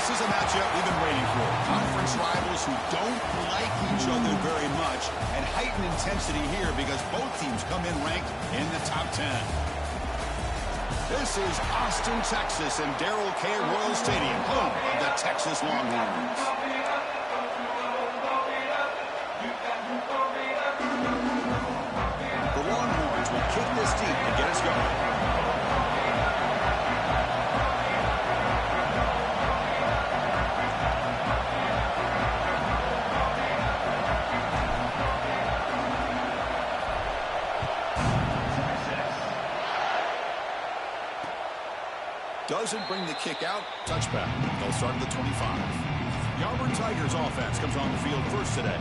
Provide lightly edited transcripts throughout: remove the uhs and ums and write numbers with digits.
This is a matchup we've been waiting for. Conference rivals who don't like each other very much, and heightened intensity here because both teams come in ranked in the top 10. This is Austin, Texas, and Darrell K. Royal Stadium, home of the Texas Longhorns. The Longhorns will kick this deep and get us going. Doesn't bring the kick out. Touchback. They'll start at the 25. The Auburn Tigers offense comes on the field first today.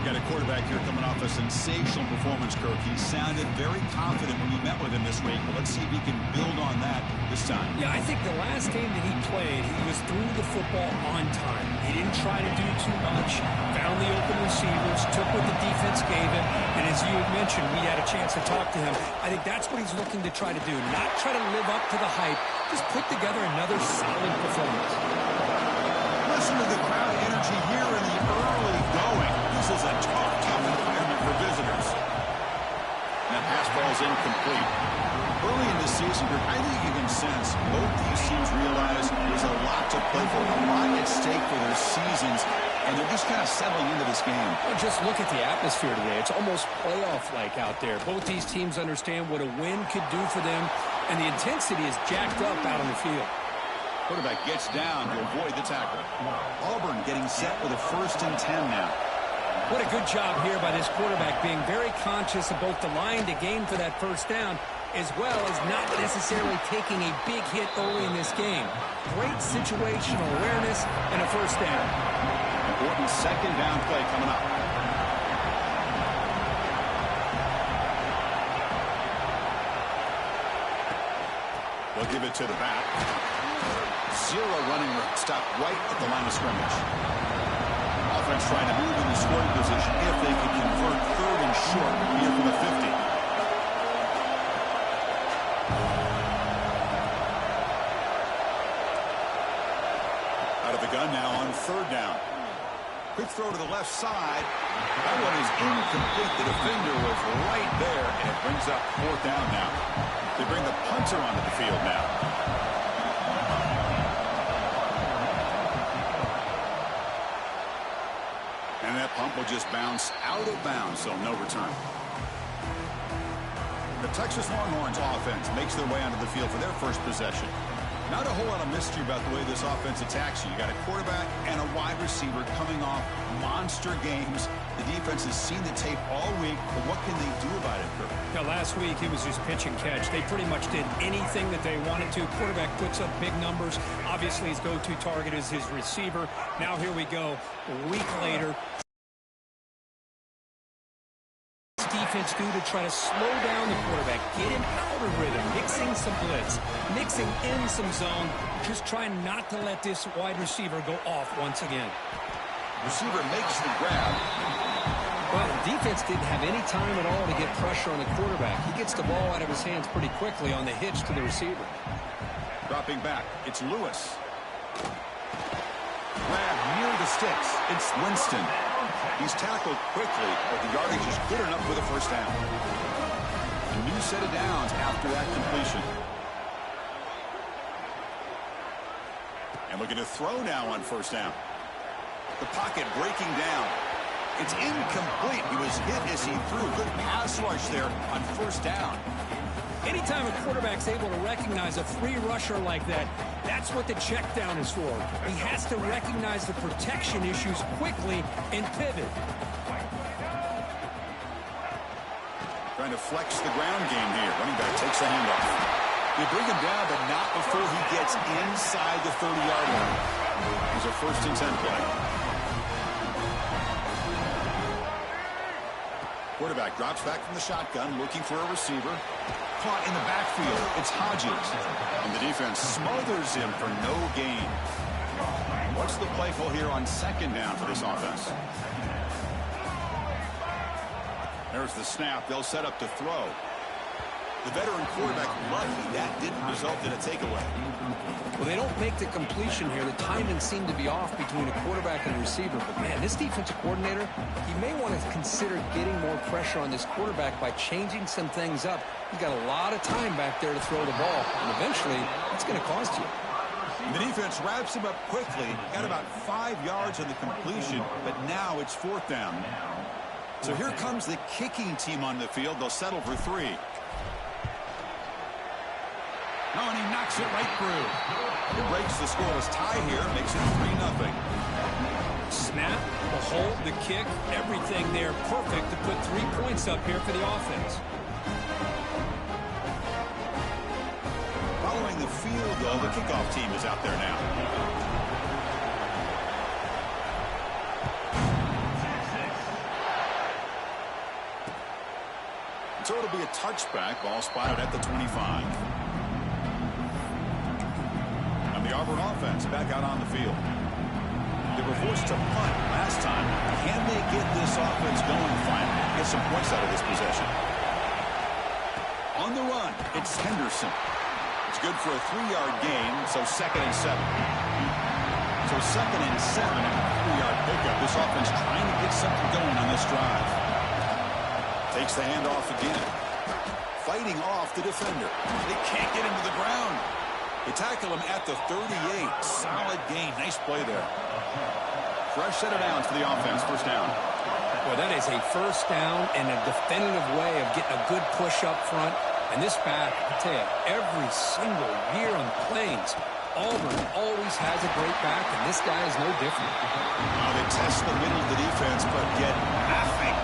Got a quarterback here coming off a sensational performance, Kirk. He sounded very confident when we met with him this week. But let's see if he can build on that this time. Yeah, I think the last game that he played, he was through the football on time. He didn't try to do too much. Found the open receivers, took what the defense gave him. And as you had mentioned, we had a chance to talk to him. I think that's what he's looking to try to do. Not try to live up to the hype. Just put together another solid performance. Listen to the crowd energy here in the early going. This is a tough environment for visitors. That pass ball is incomplete. Early in the season, I think you can sense both these teams realize there's a lot to play for, a lot at stake for their seasons, and they're just kind of settling into this game. Well, just look at the atmosphere today. It's almost playoff-like out there. Both these teams understand what a win could do for them, and the intensity is jacked up out on the field. Quarterback gets down to avoid the tackle. Auburn getting set with a 1st and 10 now. What a good job here by this quarterback, being very conscious of both the line to gain for that 1st down, as well as not necessarily taking a big hit early in this game. Great situational awareness and a 1st down. Important 2nd down play coming up. They'll give it to the back. Zero running stop right at the line of scrimmage. Offense trying to move in the scoring position if they can convert 3rd and short here from the 50. Out of the gun now on 3rd down. Quick throw to the left side. That one is incomplete. The defender was right there, and it brings up 4th down now. They bring the punter onto the field now. And that punt will just bounce out of bounds, so no return. The Texas Longhorns offense makes their way onto the field for their first possession. Not a whole lot of mystery about the way this offense attacks you. You got a quarterback and a wide receiver coming off monster games. The defense has seen the tape all week, but what can they do about it, Kirk? Now, last week, it was just pitch and catch. They pretty much did anything that they wanted to. Quarterback puts up big numbers. Obviously, his go-to target is his receiver. Now, here we go. A week later, defense do to try to slow down the quarterback, get him out of rhythm, mixing some blitz, mixing in some zone, just trying not to let this wide receiver go off once again. Receiver makes the grab. Well, the defense didn't have any time at all to get pressure on the quarterback. He gets the ball out of his hands pretty quickly on the hitch to the receiver. Dropping back, it's Lewis. Grab near the sticks. It's Winston. He's tackled quickly, but the yardage is good enough for the 1st down. A new set of downs after that completion. And looking to throw now on 1st down. The pocket breaking down. It's incomplete. He was hit as he threw. Good pass rush there on 1st down. Anytime a quarterback's able to recognize a free rusher like that, that's what the check down is for. He has to recognize the protection issues quickly and pivot. Trying to flex the ground game here. Running back takes the handoff. They bring him down, but not before he gets inside the 30-yard line. It's a 1st and 10 play. Quarterback drops back from the shotgun, looking for a receiver. Caught in the backfield. It's Hodges. And the defense smothers him for no gain. What's the play call here on 2nd down for this offense? There's the snap. They'll set up to throw. The veteran quarterback lucky that didn't result in a takeaway. Well, they don't make the completion here. The timing seemed to be off between a quarterback and a receiver. But, man, this defensive coordinator, he may want to consider getting more pressure on this quarterback by changing some things up. He's got a lot of time back there to throw the ball, and eventually it's going to cost you. The defense wraps him up quickly. Got about 5 yards on the completion, but now it's 4th down. So here comes the kicking team on the field. They'll settle for 3. No, and he knocks it right through. It breaks the scoreless tie here, makes it 3-0. Snap, the hold, the kick, everything there perfect to put 3 points up here for the offense. Following the field goal, the kickoff team is out there now. So it'll be a touchback, ball spotted at the 25. And the Auburn offense back out on the field. They were forced to punt last time. Can they get this offense going finally? Get some points out of this possession. On the run, it's Henderson. It's good for a 3-yard gain, so 2nd and 7. So 2nd and 7 and a 3-yard pickup. This offense trying to get something going on this drive. Takes the handoff again. Fighting off the defender. They can't get him to the ground. They tackle him at the 38. Solid gain. Nice play there. Fresh set of downs for the offense. 1st down. Well, that is a 1st down and a definitive way of getting a good push up front. And this back, I tell you, every single year on the Plains, Auburn always has a great back, and this guy is no different. Now they test the middle of the defense, but get nothing.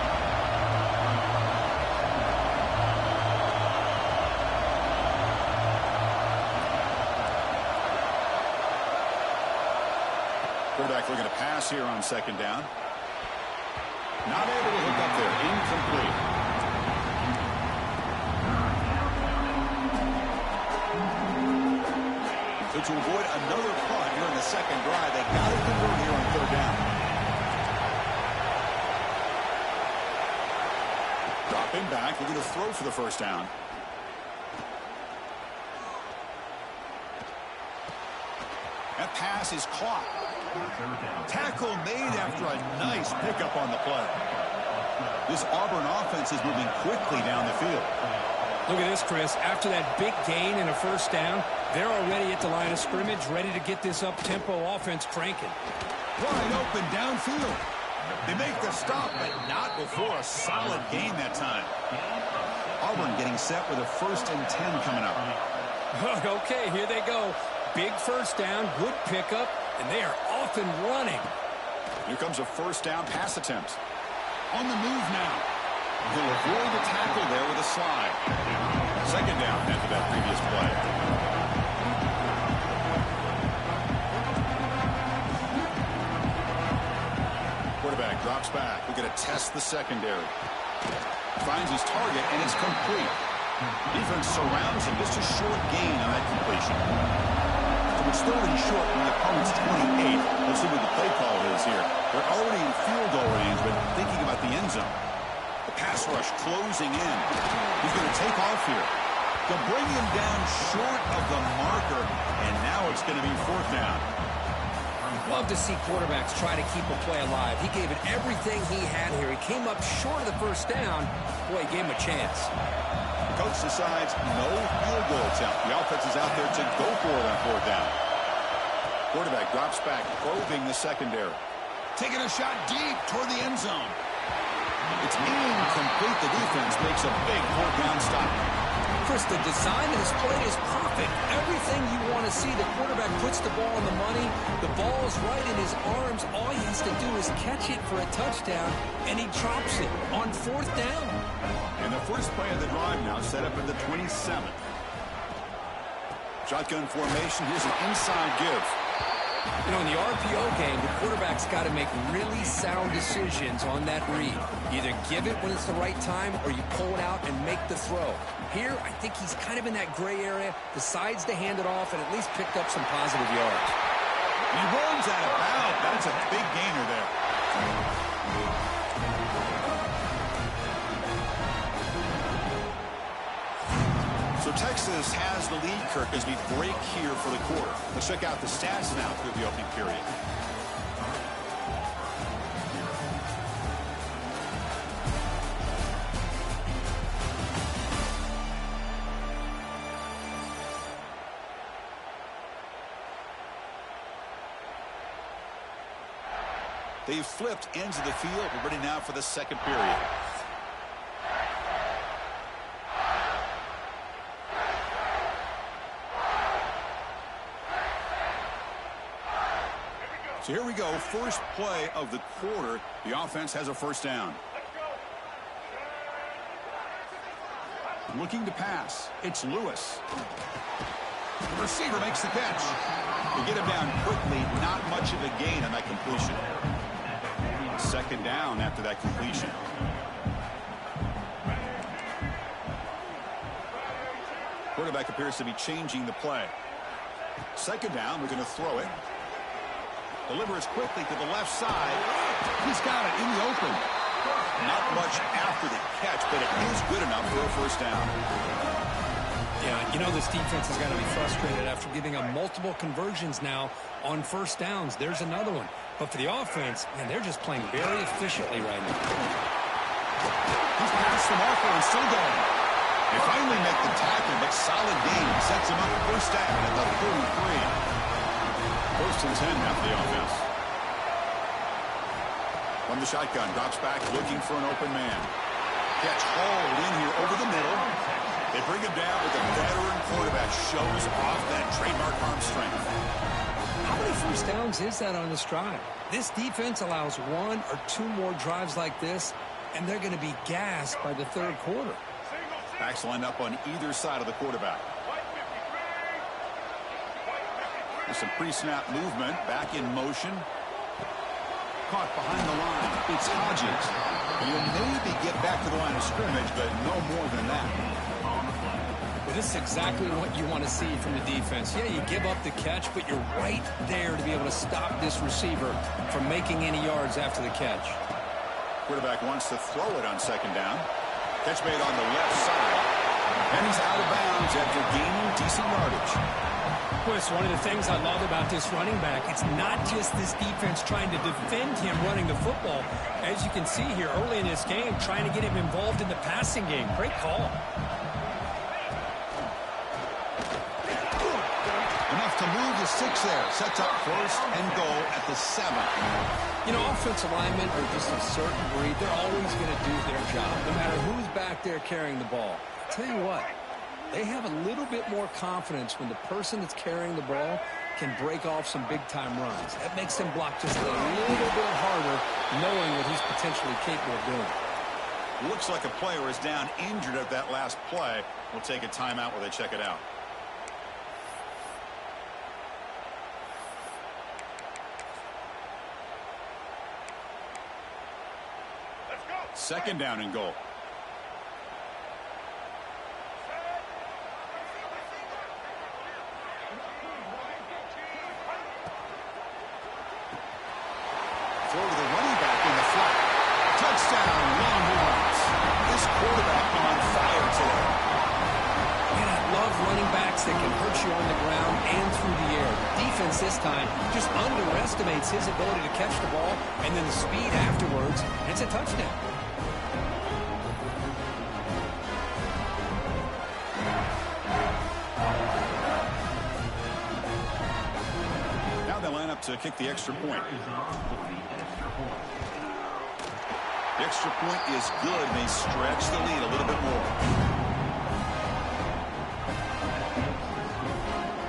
Quarterback looking to pass here on 2nd down. Not able to hook up there. Incomplete. So to avoid another punt here in the 2nd drive, they got to convert here on 3rd down. Dropping back, looking to throw for the 1st down. That pass is caught. Tackle made after a nice pickup on the play. This Auburn offense is moving quickly down the field. Look at this, Chris. After that big gain and a 1st down, they're already at the line of scrimmage, ready to get this up-tempo offense cranking. Wide open downfield. They make the stop, but not before a solid gain that time. Auburn getting set with a 1st and 10 coming up. Okay, here they go. Big 1st down, good pickup, and they are off and running. Here comes a 1st down pass attempt. On the move now. He'll avoid the tackle there with a slide. 2nd down after that previous play. Quarterback drops back. We're going to test the secondary. Finds his target, and it's complete. Defense surrounds him. Just a short gain on that completion. So it's 3rd and short from the opponent's 28. Let's see what the play call is here. They're already in field goal range, but thinking about the end zone. The pass rush closing in. He's going to take off here. They'll bring him down short of the marker, and now it's going to be 4th down. Love to see quarterbacks try to keep a play alive. He gave it everything he had here. He came up short of the 1st down. Boy, he gave him a chance. The coach decides no field goal attempt. The offense is out there to go for it on 4th down. Quarterback drops back, probing the secondary. Taking a shot deep toward the end zone. It's incomplete. The defense makes a big 4th down stop. Chris, the design of this play is perfect. Everything you want to see. The quarterback puts the ball on the money. The ball is right in his arms. All he has to do is catch it for a touchdown, and he drops it on 4th down. And the first play of the drive now set up at the 27th. Shotgun formation. Here's an inside give. You know, in the RPO game, the quarterback's got to make really sound decisions on that read. Either give it when it's the right time or you pull it out and make the throw. Here, I think he's kind of in that gray area, decides to hand it off and at least picked up some positive yards. He runs out of bounds. That's a big gainer there. So Texas has the lead, Kirk, as we break here for the quarter. Let's check out the stats now through the opening period. They've flipped ends of the field. We're ready now for the second period. So here we go. First play of the quarter. The offense has a first down. Looking to pass. It's Lewis. The receiver makes the catch. They get him down quickly. Not much of a gain on that completion. Second down after that completion. Quarterback appears to be changing the play. Second down, we're going to throw it. Delivers quickly to the left side. He's got it in the open. Not much after the catch, but it is good enough for a first down. Yeah, you know this defense has got to be frustrated after giving up multiple conversions now on first downs. There's another one. But for the offense, man, they're just playing very efficiently right now. He's past the marker and still going. They finally make the tackle, but solid gain sets him up first down at the 43. First and 10 after the offense. From the shotgun, drops back looking for an open man. Catch hauled in here over the middle. They bring him down, but the veteran quarterback shows off that trademark arm strength. How many first downs is that on this drive? This defense allows one or two more drives like this, and they're going to be gassed by the third quarter. Backs lined up on either side of the quarterback. There's some pre-snap movement. Back in motion. Caught behind the line. It's Hodges. You'll maybe get back to the line of scrimmage, but no more than that. Well, this is exactly what you want to see from the defense. Yeah, you give up the catch, but you're right there to be able to stop this receiver from making any yards after the catch. Quarterback wants to throw it on second down. Catch made on the left side. And he's out of bounds after gaining decent yardage. Well, it's one of the things I love about this running back. It's not just this defense trying to defend him running the football. As you can see here early in this game, trying to get him involved in the passing game. Great call. Enough to move the six there. Sets up first and goal at the 7. You know, offensive linemen are just a certain breed. They're always going to do their job, no matter who's back there carrying the ball. I'll tell you what, they have a little bit more confidence when the person that's carrying the ball can break off some big-time runs. That makes them block just a little bit harder, knowing what he's potentially capable of doing. Looks like a player is down injured at that last play. We'll take a timeout while they check it out. Second down and goal. Throw to the running back in the flat. Touchdown, Longhorns. This quarterback on fire today. Man, I love running backs that can hurt you on the ground and through the air. The defense this time just underestimates his ability to catch the ball, and then the speed afterwards. It's a touchdown. To kick the extra point. The extra point is good. They stretch the lead a little bit more.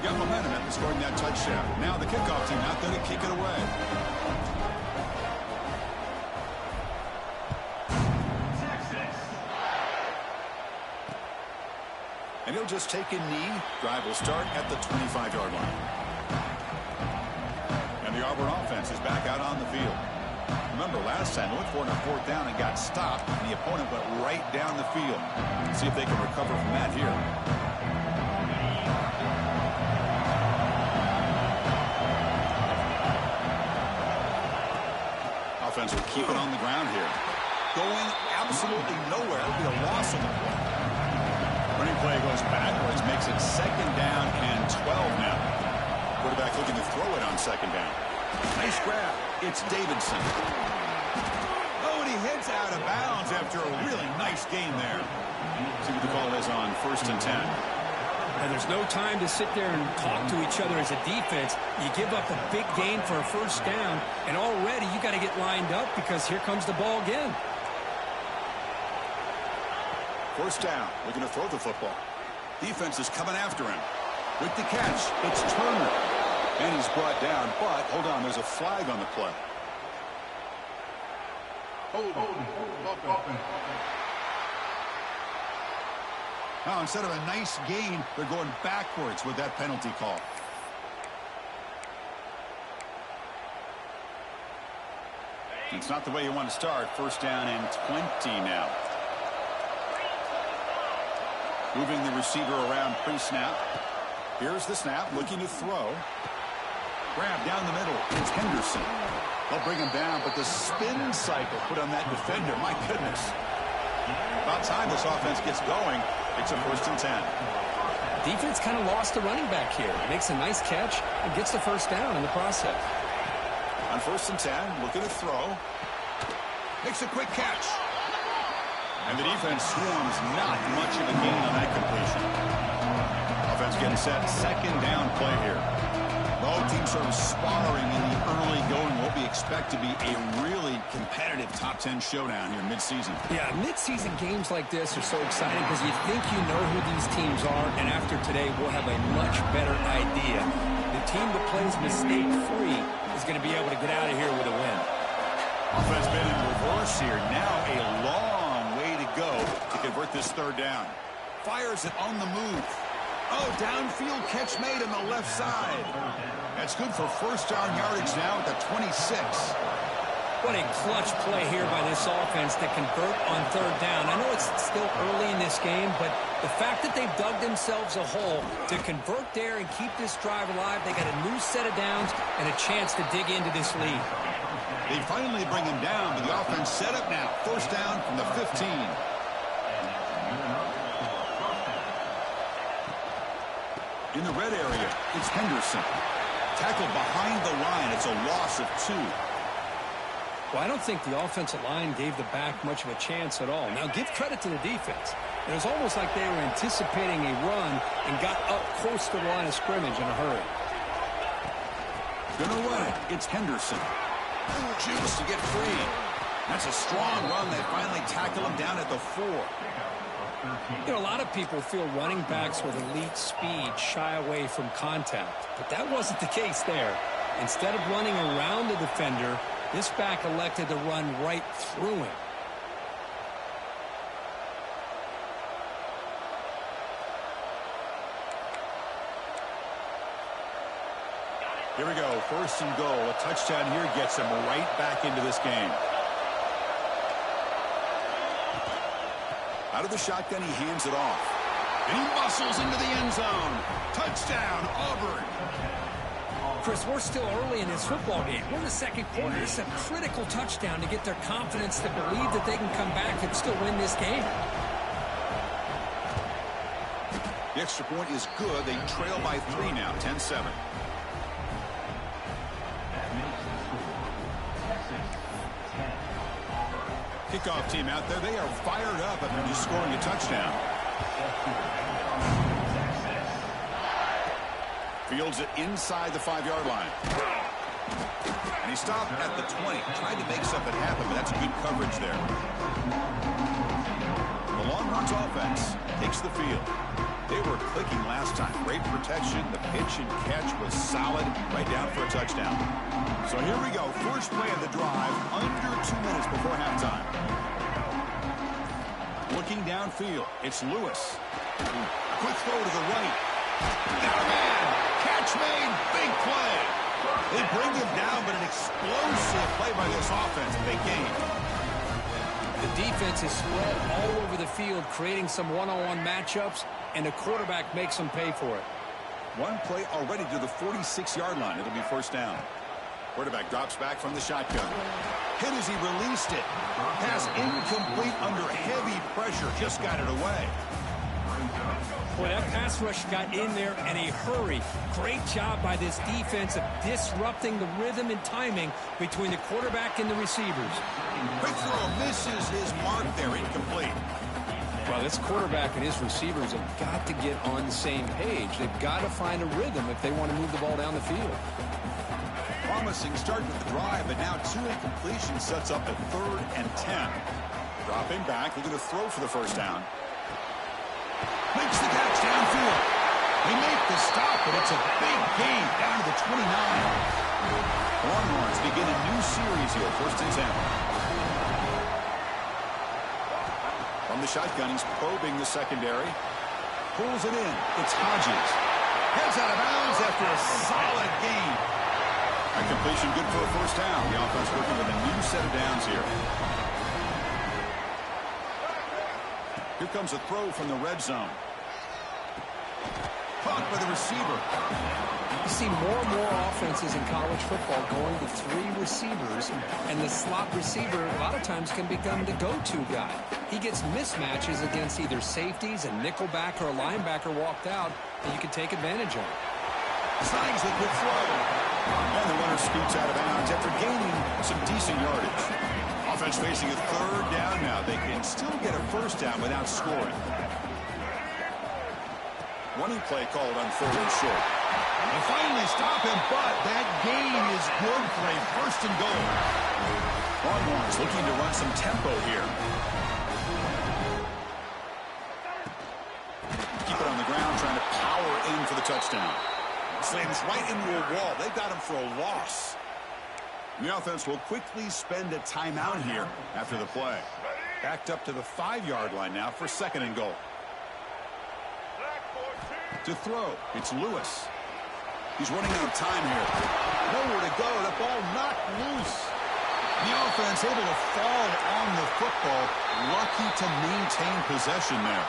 Got momentum after scoring that touchdown. Now the kickoff team out there to kick it away. And he'll just take a knee. Drive will start at the 25-yard line. The Auburn offense is back out on the field. Remember, last time they went for it on fourth down and got stopped, and the opponent went right down the field. Let's see if they can recover from that here. Offense will keep it on the ground here. Going absolutely nowhere. It'll be a loss on the play. Running play goes goes backwards, makes it 2nd down and 12 now. Quarterback looking to throw it on 2nd down. Nice grab. It's Davidson. Oh, and he heads out of bounds after a really nice gain there. See what the call is on 1st and 10. And there's no time to sit there and talk to each other as a defense. You give up a big gain for a 1st down, and already you got to get lined up because here comes the ball again. 1st down, looking to throw the football. Defense is coming after him. With the catch, it's Turner. And he's brought down, but hold on, there's a flag on the play. Now, instead of a nice gain, they're going backwards with that penalty call. It's not the way you want to start. 1st down and 20 now. Moving the receiver around pre-snap. Here's the snap, looking to throw. Grab down the middle. It's Henderson. They'll bring him down, but the spin cycle put on that defender, my goodness. About time this offense gets going. It's a 1st and 10. Defense kind of lost the running back here. Makes a nice catch and gets the 1st down in the process. On 1st and 10, looking to throw. Makes a quick catch. And the defense swarms not much of a gain on that completion. Offense getting set. 2nd down play here. Both teams sort of sparring in the early going. What we expect to be a really competitive top 10 showdown here mid-season. Yeah, mid-season games like this are so exciting because you think you know who these teams are, and after today we'll have a much better idea. The team that plays mistake-free is going to be able to get out of here with a win. Offense been in reverse here. Now a long way to go to convert this 3rd down. Fires it on the move. Oh, downfield catch made on the left side. That's good for 1st down yardage now at the 26. What a clutch play here by this offense to convert on 3rd down. I know it's still early in this game, but the fact that they've dug themselves a hole to convert there and keep this drive alive, they got a new set of downs and a chance to dig into this lead. They finally bring him down, but the offense set up now. 1st down from the 15. In the red area, it's Henderson. Tackled behind the line. It's a loss of 2. Well, I don't think the offensive line gave the back much of a chance at all. Now, give credit to the defense. It was almost like they were anticipating a run and got up close to the line of scrimmage in a hurry. Gonna run it. It's Henderson. Juice to get free. That's a strong run. They finally tackle him down at the 4. You know, a lot of people feel running backs with elite speed shy away from contact, but that wasn't the case there. Instead of running around the defender, this back elected to run right through him. Here we go. 1st and goal. A touchdown here gets him right back into this game. Out of the shotgun, he hands it off. And he muscles into the end zone. Touchdown, Auburn. Chris, we're still early in this football game. We're in the 2nd quarter. It's a critical touchdown to get their confidence to believe that they can come back and still win this game. The extra point is good. They trail by 3 now, 10-7. Kickoff team out there. They are fired up after just scoring a touchdown. Fields it inside the 5-yard line. And he stopped at the 20. Tried to make something happen, but that's good coverage there. The Longhorns offense takes the field. They were clicking last time. Great protection. The pitch and catch was solid. Right down for a touchdown. So here we go. First play of the drive. Under 2 minutes before halftime. Looking downfield. It's Lewis. Quick throw to the right. Got a man. Catch made. Big play. They bring him down, but an explosive play by this offense. Big game. The defense is spread all over the field, creating some one-on-one matchups, and the quarterback makes them pay for it. One play already to the 46-yard line. It'll be 1st down. Quarterback drops back from the shotgun. Hit as he released it. Pass incomplete under heavy pressure. Just got it away. Boy, that pass rush got in there in a hurry. Great job by this defense of disrupting the rhythm and timing between the quarterback and the receivers. Quick throw misses his mark there, incomplete. Well, this quarterback and his receivers have got to get on the same page. They've got to find a rhythm if they want to move the ball down the field. Promising start with the drive, but now 2 incompletions sets up a 3rd and 10. Dropping back, looking to throw for the first down. Makes the catch downfield. They make the stop, but it's a big gain down to the 29. Longhorns begin a new series here, 1st and 10. From the shotgun, he's probing the secondary. Pulls it in. It's Hodges. Heads out of bounds after a solid gain. A completion good for a first down. The offense working with a new set of downs here. Here comes a throw from the red zone. Caught by the receiver. You see more and more offenses in college football going to 3 receivers, and the slot receiver a lot of times can become the go-to guy. He gets mismatches against either safeties, a nickelback, or a linebacker walked out that you can take advantage of. Signs the good throw. And the runner scoots out of bounds after gaining some decent yardage. Offense facing a 3rd down now. They can still get a first down without scoring. Running play called on 3rd and short. They finally stop him, but that gain is good for a 1st and goal. Longhorns looking to run some tempo here. Keep it on the ground, trying to power in for the touchdown. Slams right into a wall. They've got him for a loss. The offense will quickly spend a timeout here after the play. Backed up to the 5-yard line now for 2nd and goal. To throw, it's Lewis. He's running out of time here. Nowhere to go. The ball knocked loose. The offense able to fall on the football. Lucky to maintain possession there.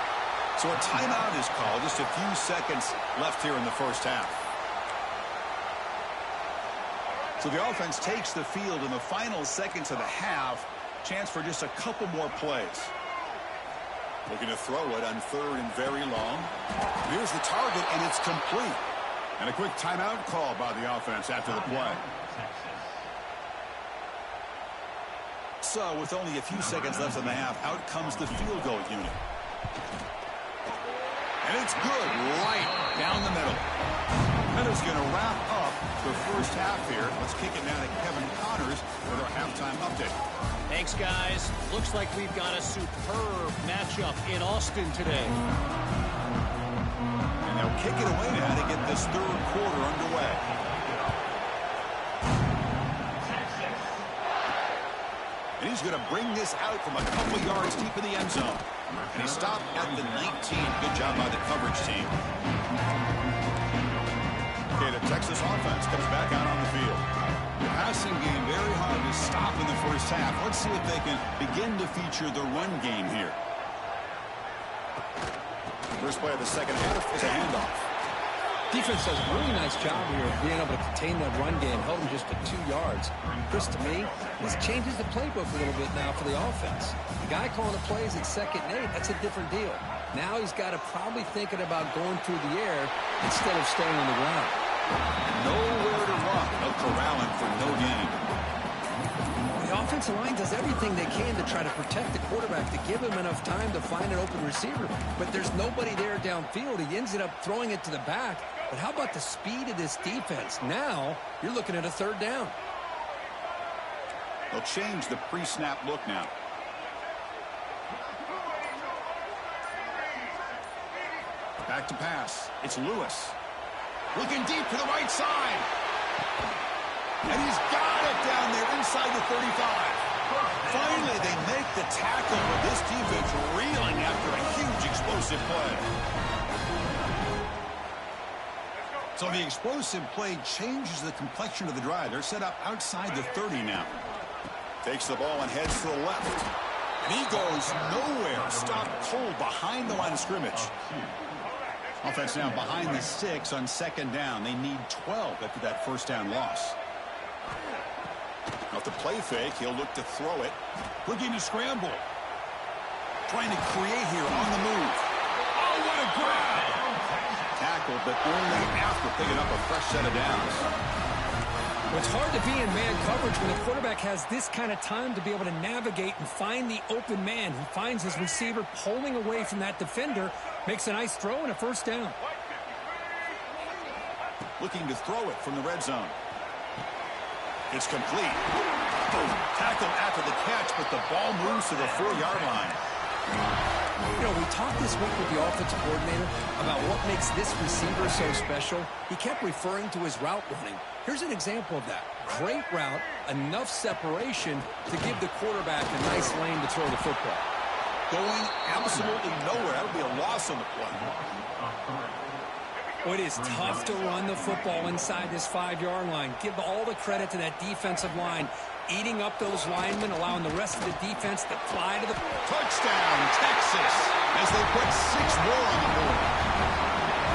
So a timeout is called. Just a few seconds left here in the first half. So the offense takes the field in the final seconds of the half. Chance for just a couple more plays. Looking to throw it on 3rd and very long. Here's the target, and it's complete. And a quick timeout call by the offense after the play. So with only a few seconds left in the half, out comes the field goal unit. And it's good, right down the middle. That is going to wrap up the first half here. Let's kick it now to Kevin Connors with our halftime update. Thanks, guys. Looks like we've got a superb matchup in Austin today. And they'll kick it away now to get this 3rd quarter underway. And he's going to bring this out from a couple yards deep in the end zone. And he stopped at the 19. Good job by the coverage team. Okay, the Texas offense comes back out on the field. The passing game very hard to stop in the first half. Let's see if they can begin to feature the run game here. First play of the second half is a handoff. Defense does a really nice job here of being able to contain that run game, held him just to 2 yards. Chris, to me, this changes the playbook a little bit now for the offense. The guy calling the plays at 2nd and 8, that's a different deal. Now he's got to probably thinking about going through the air instead of staying on the ground. Nowhere to run. They'll corral him for no gain. The offensive line does everything they can to try to protect the quarterback, to give him enough time to find an open receiver. But there's nobody there downfield. He ends up throwing it to the back. But how about the speed of this defense? Now you're looking at a 3rd down. They'll change the pre-snap look now. Back to pass. It's Lewis. Looking deep to the right side. And he's got it down there inside the 35. Finally, they make the tackle with this defense reeling after a huge explosive play. So the explosive play changes the complexion of the drive. They're set up outside the 30 now. Takes the ball and heads to the left. And he goes nowhere. Stopped cold behind the line of scrimmage. Offense now behind the 6 on 2nd down. They need 12 after that first down loss. Off the play fake, he'll look to throw it. Looking to scramble. Trying to create here on the move. Oh, what a only after picking up a fresh set of downs. Well, it's hard to be in man coverage when the quarterback has this kind of time to be able to navigate and find the open man. He finds his receiver pulling away from that defender, makes a nice throw and a first down. Looking to throw it from the red zone. It's complete. Boom. Tackled after the catch, but the ball moves to the 4-yard line. You know, we talked this week with the offensive coordinator about what makes this receiver so special. He kept referring to his route running. Here's an example of that. Great route, enough separation to give the quarterback a nice lane to throw the football. Going absolutely nowhere. That would be a loss on the play. Well, it is tough to run the football inside this 5-yard line. Give all the credit to that defensive line, eating up those linemen, allowing the rest of the defense to fly to the... Touchdown, Texas, as they put 6 more on the board.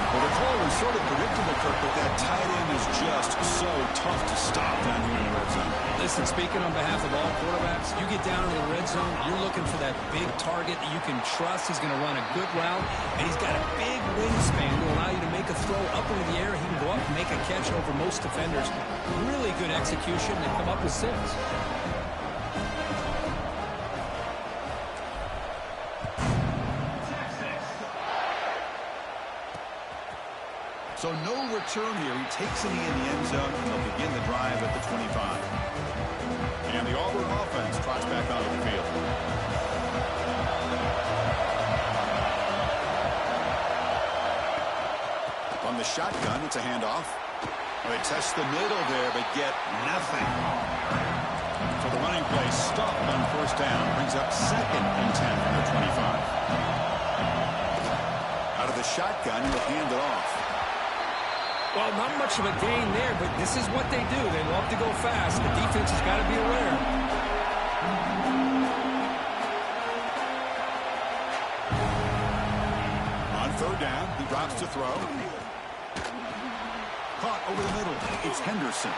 Well, the call was sort of predictable, Kirk, but that tight end is just so tough to stop down here in the red zone. Listen, speaking on behalf of all quarterbacks, you get down to the red zone, you're looking for that big target that you can trust. He's going to run a good route, and he's got a big wingspan to allow you to make a throw up into the air. He can go up and make a catch over most defenders. Really good execution to come up with 6. So no return here. He takes it in the end zone, and they'll begin the drive at the 25. And the Auburn offense trots back onto the field. On the shotgun, it's a handoff. Well, they test the middle there, but get nothing. So the running play stopped on first down. Brings up 2nd and 10 from the 25. Out of the shotgun, he'll hand it off. Well, not much of a gain there, but this is what they do. They love to go fast. The defense has got to be aware. On 3rd down, he drops to throw. Caught over the middle. It's Henderson.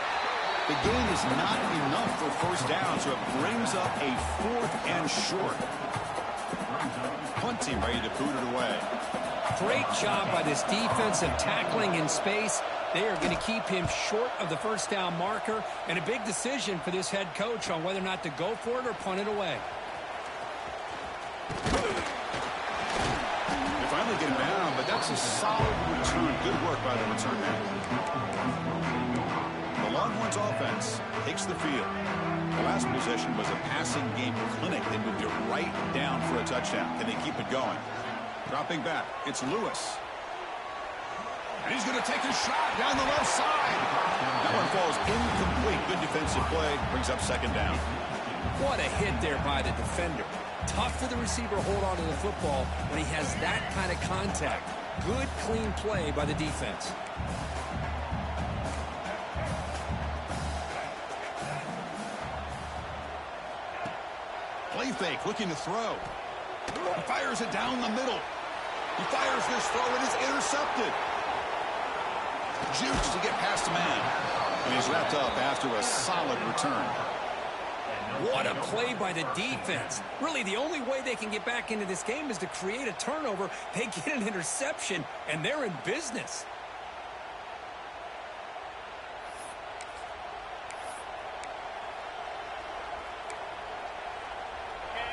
The gain is not enough for first down, so it brings up a 4th and short. Punt team ready to boot it away. Great job by this defensive tackling in space. They are going to keep him short of the first down marker, and a big decision for this head coach on whether or not to go for it or punt it away. They finally get him down, but that's a solid return. Good work by the return man. The Longhorns offense takes the field. The last possession was a passing game clinic. They moved it right down for a touchdown. Can they keep it going? Dropping back, it's Lewis. And he's going to take a shot down the left side. That one falls incomplete. Good defensive play. Brings up 2nd down. What a hit there by the defender. Tough for the receiver to hold on to the football when he has that kind of contact. Good, clean play by the defense. Play fake, looking to throw. He fires it down the middle. He fires this throw, and it's intercepted. Juice to get past the man. And he's wrapped up after a solid return. What a play by the defense. Really, the only way they can get back into this game is to create a turnover. They get an interception, and they're in business.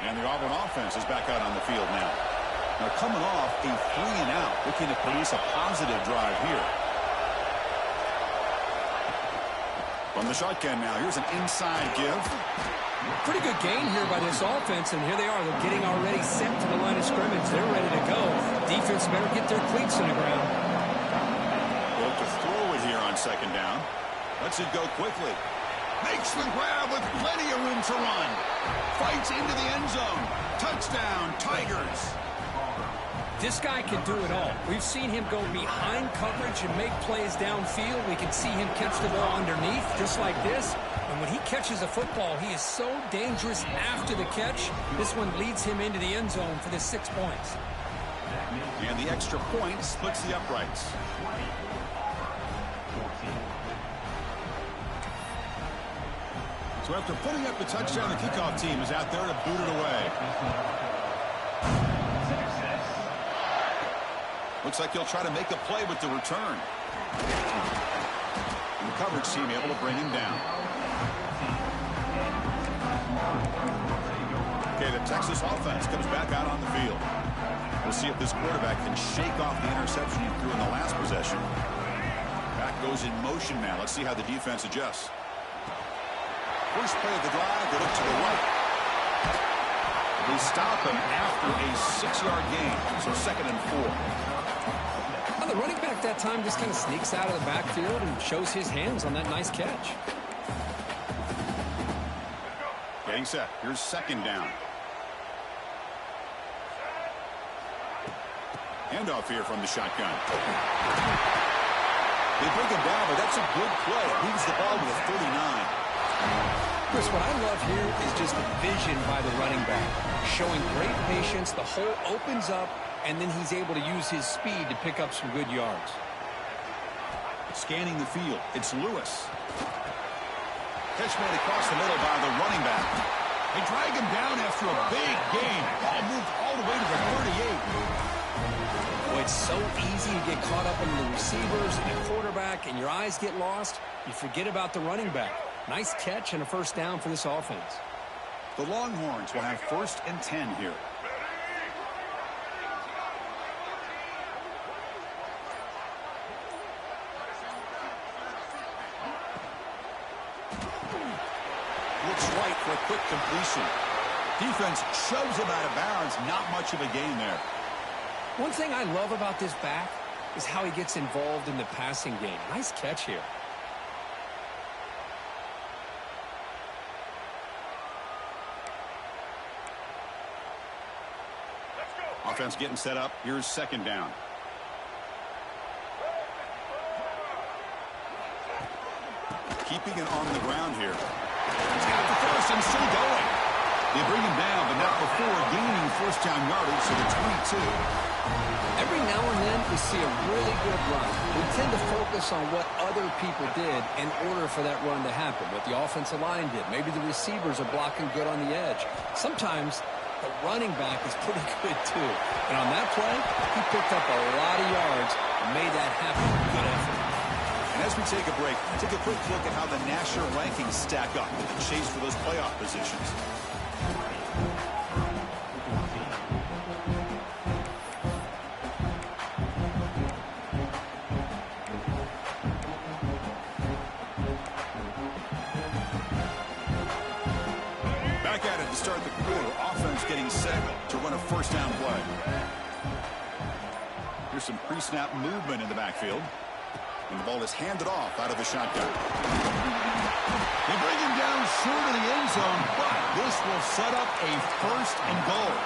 And the Auburn offense is back out on the field now. Now coming off a 3-and-out, looking to produce a positive drive here. From the shotgun now, here's an inside give. Pretty good gain here by this offense, and here they are. They're getting already set to the line of scrimmage. They're ready to go. Defense better get their cleats in the ground. Well, to throw it here on 2nd down. Lets it go quickly. Makes the grab with plenty of room to run. Fights into the end zone. Touchdown, Tigers. This guy can do it all. We've seen him go behind coverage and make plays downfield. We can see him catch the ball underneath, just like this. And when he catches a football, he is so dangerous after the catch. This one leads him into the end zone for the 6 points. And the extra point splits the uprights. So after putting up the touchdown, the kickoff team is out there to boot it away. Looks like he'll try to make a play with the return. And the coverage team able to bring him down. Okay, the Texas offense comes back out on the field. We'll see if this quarterback can shake off the interception he threw in the last possession. Back goes in motion now. Let's see how the defense adjusts. First play of the drive, they look to the right. They stop him after a 6-yard gain, so 2nd and 4. Well, the running back that time just kind of sneaks out of the backfield and shows his hands on that nice catch. Getting set. Here's 2nd down. Handoff here from the shotgun. They bring him down, but that's a good play. Leaves the ball with a 39. Chris, what I love here is just the vision by the running back. Showing great patience, the hole opens up, and then he's able to use his speed to pick up some good yards. Scanning the field, it's Lewis. Catch made across the middle by the running back. They drag him down after a big gain. Ball moved all the way to the 38. Boy, it's so easy to get caught up in the receivers and the quarterback, and your eyes get lost. You forget about the running back. Nice catch and a 1st down for this offense. The Longhorns will have 1st and 10 here. Looks right for a quick completion. Defense shoves him out of bounds. Not much of a gain there. One thing I love about this back is how he gets involved in the passing game. Nice catch here. Offense getting set up. Here's 2nd down. Keeping it on the ground here. He's got the 1st and still going. They bring him down, but not before gaining 1st down yardage to the 22. Every now and then we see a really good run. We tend to focus on what other people did in order for that run to happen, what the offensive line did. Maybe the receivers are blocking good on the edge. Sometimes the running back is pretty good too. And on that play, he picked up a lot of yards and made that happen. Good effort. And as we take a break, take a quick look at how the national rankings stack up in the chase for those playoff positions. Back at it to start the quarter. Offense getting set to run a 1st down play. Here's some pre-snap movement in the backfield. And the ball is handed off out of the shotgun. They bring him down short of the end zone, but this will set up a 1st and goal.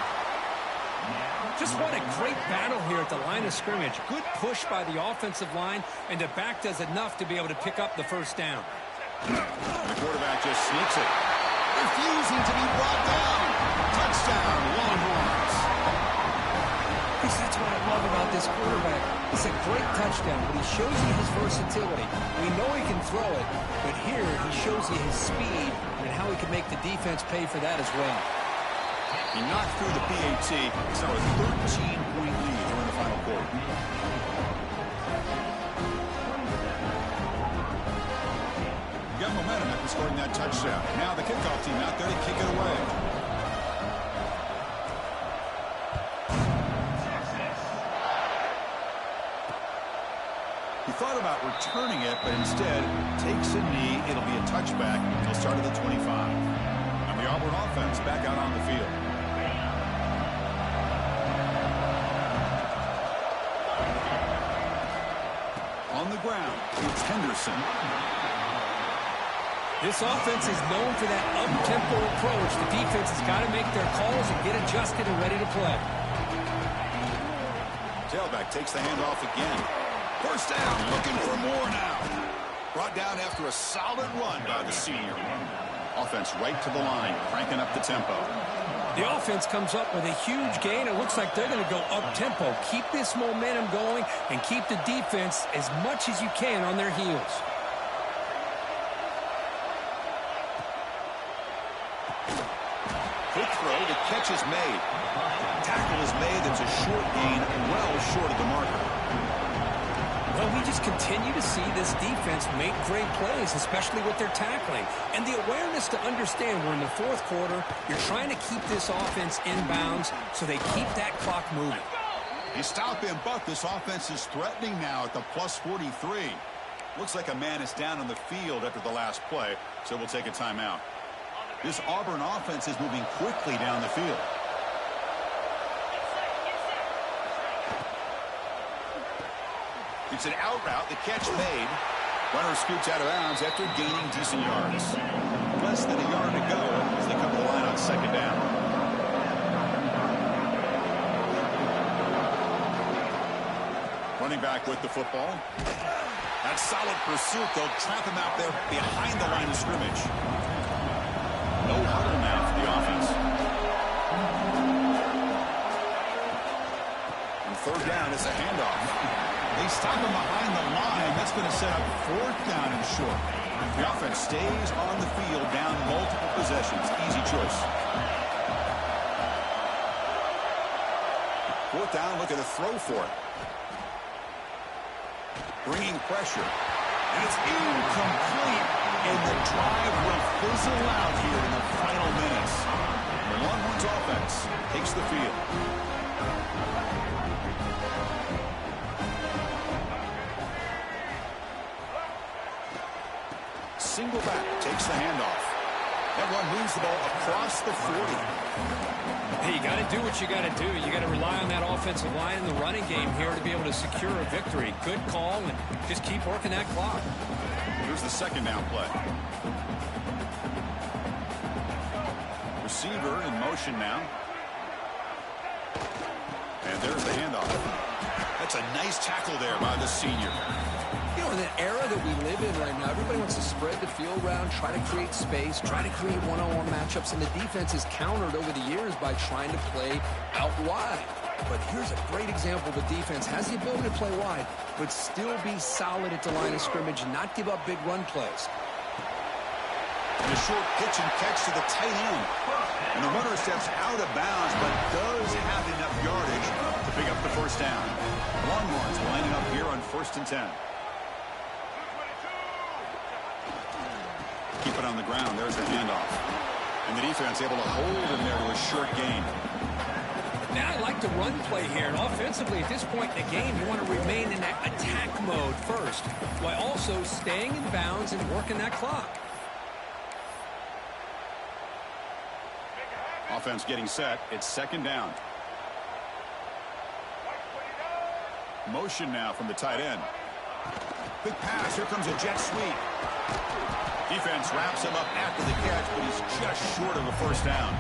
Just what a great battle here at the line of scrimmage. Good push by the offensive line, and the back does enough to be able to pick up the 1st down. The quarterback just sneaks it. Refusing to be brought down. Touchdown, Longhorns. That's what I love about this quarterback. It's a great touchdown, but he shows you his versatility. We know he can throw it, but here he shows you his speed and how he can make the defense pay for that as well. He knocked through the PAT. It's now a 13-point lead during the final quarter. Got momentum after scoring that touchdown. Now the kickoff team out there to kick it away. He thought about returning it, but instead takes a knee. It'll be a touchback. He'll start at the 25. And the Auburn offense back out on the field. On the ground, it's Henderson. This offense is known for that up-tempo approach. The defense has got to make their calls and get adjusted and ready to play. Tailback takes the handoff again. 1st down, looking for more now. Brought down after a solid run by the senior. Offense right to the line, cranking up the tempo. The offense comes up with a huge gain. It looks like they're going to go up-tempo. Keep this momentum going and keep the defense as much as you can on their heels. Quick throw, the catch is made. Tackle is made, that's a short gain, well short of the marker. Well, we just continue to see this defense make great plays, especially with their tackling. And the awareness to understand we're in the fourth quarter, you're trying to keep this offense in bounds so they keep that clock moving. You stop him, but this offense is threatening now at the plus 43. Looks like a man is down on the field after the last play, so we'll take a timeout. This Auburn offense is moving quickly down the field. It's an out route. The catch made. Runner scoots out of bounds after gaining decent yards. Less than a yard to go as they come to the line on second down. Running back with the football. That solid pursuit. They'll trap him out there behind the line of scrimmage. No huddle now for the offense. And third down is a handoff. They stop him behind the line. That's going to set up fourth down and short. The offense stays on the field down multiple possessions. Easy choice. Fourth down, look at the throw for it. Bringing pressure. And it's incomplete. And the drive will fizzle out here in the final minutes. The Longhorns offense takes the field. Single back takes the handoff. That one moves the ball across the 40. Hey, you got to do what you got to do. You got to rely on that offensive line in the running game here to be able to secure a victory. Good call, and just keep working that clock. Here's the second down play. Receiver in motion now. And there's the handoff. That's a nice tackle there by the senior. You know, in the era that we live in right now, everybody wants to spread the field around, try to create space, try to create one-on-one matchups, and the defense is countered over the years by trying to play out wide. But here's a great example of a defense has the ability to play wide, but still be solid at the line of scrimmage and not give up big run plays. And a short pitch and catch to the tight end. And the runner steps out of bounds, but does have enough yardage to pick up the first down. Longhorns lining up here on 1st and 10. Keep it on the ground. There's the handoff. And the defense able to hold him there to a short gain. Now I like the run play here. And offensively, at this point in the game, you want to remain in that attack mode first, while also staying in bounds and working that clock. Offense getting set. It's second down. Motion now from the tight end. Big pass. Here comes a jet sweep. Defense wraps him up after the catch, but he's just short of a first down.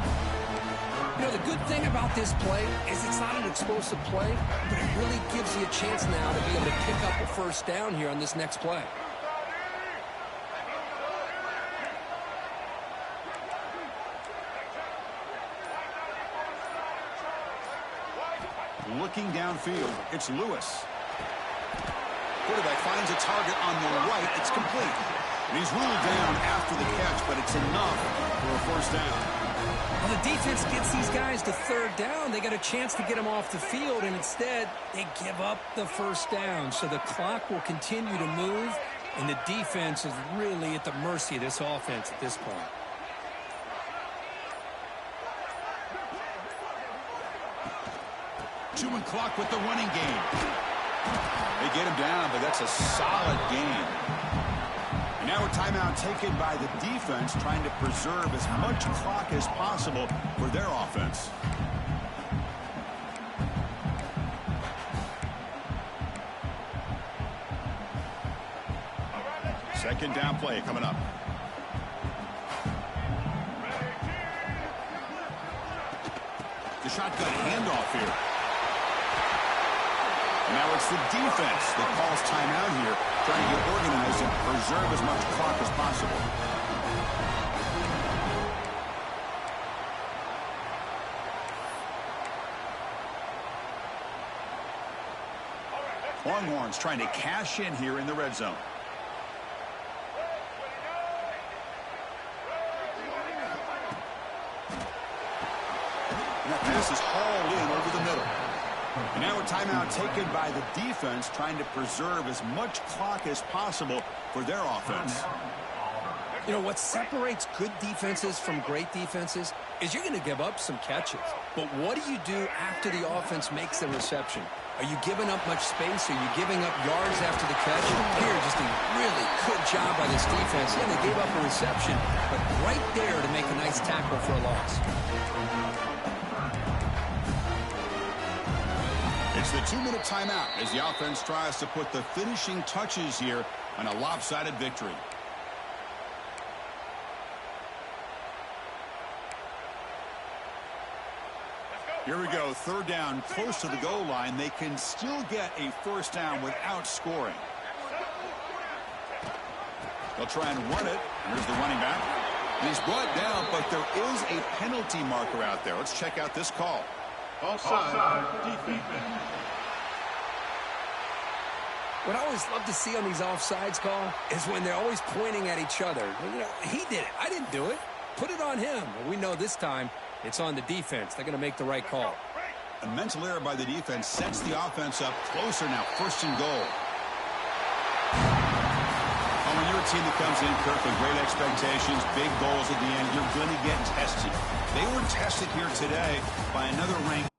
You know, the good thing about this play is it's not an explosive play, but it really gives you a chance now to be able to pick up a first down here on this next play. Looking downfield, it's Lewis. Quarterback finds a target on the right. It's complete. And he's ruled down after the catch, but it's enough for a first down. Well, the defense gets these guys to third down. They got a chance to get them off the field, and instead they give up the first down. So the clock will continue to move, and the defense is really at the mercy of this offense at this point. Chewing clock with the running game. They get him down, but that's a solid gain. And now a timeout taken by the defense, trying to preserve as much clock as possible for their offense. Second down play coming up. The shotgun handoff here. Now it's the defense that calls timeout here, trying to get organized and preserve as much clock as possible. Longhorns trying to cash in here in the red zone. And that pass is hauled in over the middle. And now a timeout taken by the defense, trying to preserve as much clock as possible for their offense. You know, what separates good defenses from great defenses is you're going to give up some catches. But what do you do after the offense makes the reception? Are you giving up much space? Are you giving up yards after the catch? Here, just a really good job by this defense. Yeah, they gave up a reception, but right there to make a nice tackle for a loss. It's the 2-minute timeout as the offense tries to put the finishing touches here on a lopsided victory. Here we go, third down, close to the goal line. They can still get a first down without scoring. They'll try and run it. Here's the running back. He's brought down, but there is a penalty marker out there. Let's check out this call. Offside, defense. What I always love to see on these offsides call is when they're always pointing at each other. You know, he did it. I didn't do it. Put it on him. Well, we know this time it's on the defense. They're going to make the right call. A mental error by the defense sets the offense up closer now. First and goal. Oh, when you're a team that comes in, Kirk, with great expectations, big goals at the end, you're going to get tested. They were tested here today by another ranked